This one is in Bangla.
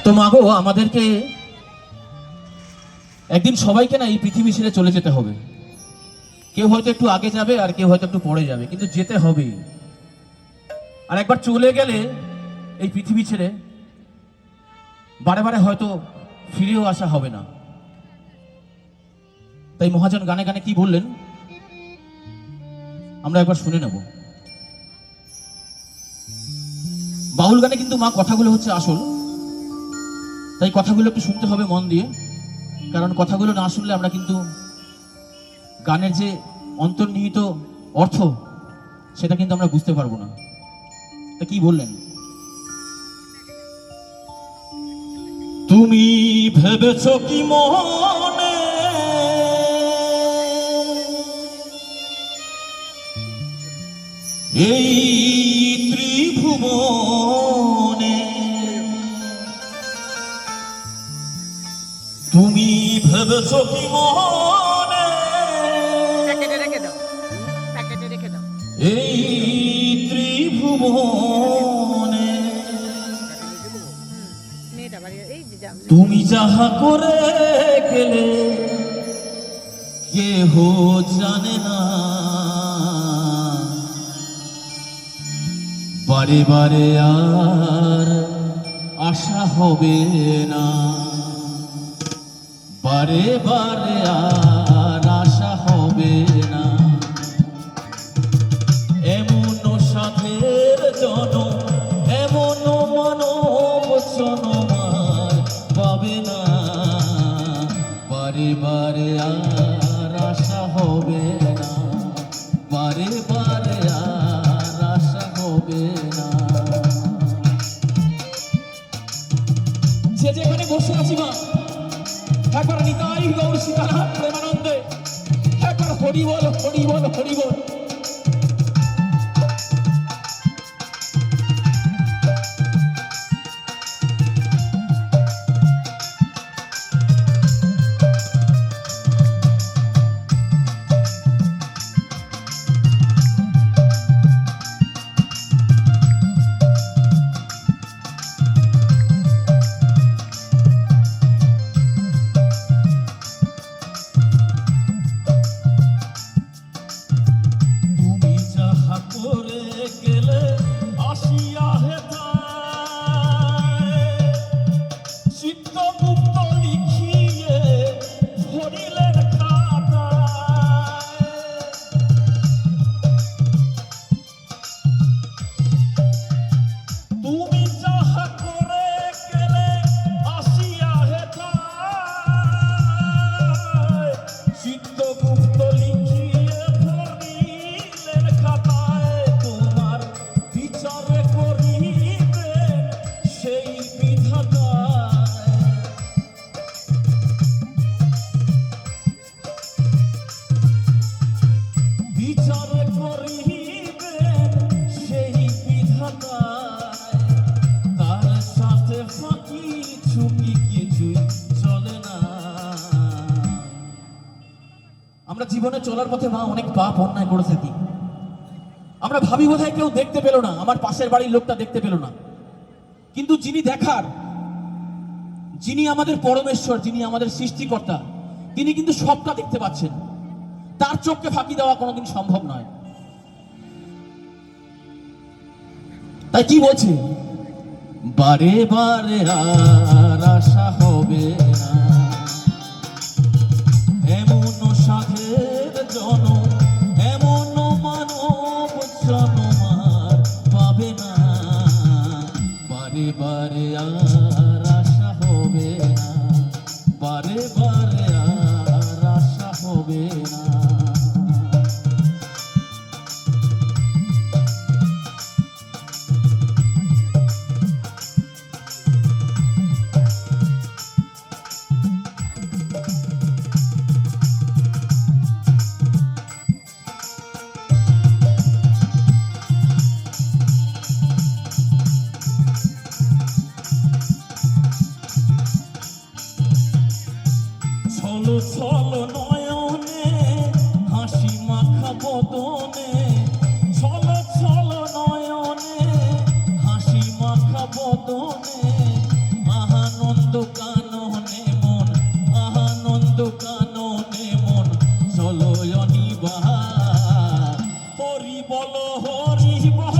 তো মাগো আমাদেরকে একদিন সবাইকে না এই পৃথিবী ছেড়ে চলে যেতে হবে। কেউ হয়তো একটু আগে যাবে আর কেউ হয়তো একটু পরে যাবে, কিন্তু যেতে হবে। আর একবার চলে গেলে এই পৃথিবী ছেড়ে বারে বারে হয়তো ফিরেও আসা হবে না। তাই মহাজন গানে গানে কি বললেন আমরা একবার শুনে নেব। বাউল গানে কিন্তু মা কথাগুলো হচ্ছে আসল, তাই কথাগুলো একটু শুনতে হবে মন দিয়ে, কারণ কথাগুলো না শুনলে আমরা কিন্তু গানের যে অন্তর্নিহিত অর্থ সেটা কিন্তু আমরা বুঝতে পারবো না। তা কি বললেন? তুমি ভেবেছ কি মনে এই ত্রিভুবনে, তুমি ভেবেছ কি মনে এই ত্রিভুবনে তুমি যাহা করে গেলে কেহ জানে না, বারে বারে আর আশা হবে না, বারে বারে আর আশা হবে না। এমন সাধের জনম এমন মানব জনম আর পাবে না, বারে বারে আর আশা হবে না, বারে বারে আর আশা হবে না। যে যেখানে বসে আছি মা, একবার নিতাই গৌর সীতারাম প্রেমানন্দে একবার হরি বল হরি বল হরি বল। আমরা জীবনে চলার পথে মা অনেক পাপ অন্যায় করে থাকি। আমরা ভাবি বোধহয় কেউ দেখতে পেল না, আমার পাশের বাড়ির লোকটা দেখতে পেল না, কিন্তু যিনি দেখার, যিনি আমাদের পরমেশ্বর, যিনি আমাদের সৃষ্টিকর্তা, তিনি কিন্তু সবটা দেখতে পাচ্ছেন। তার চোখকে ফাঁকি দেওয়া কোনোদিন সম্ভব নয়। তাই কি বলছে? বারে বারে আর আশা হবে না, এমন সাধের জনম এমন মানব জনম আর পাবে না, বারে বারে আর আশা হবে না, বারে বারে আর আশা হবে না। বলো হরি বল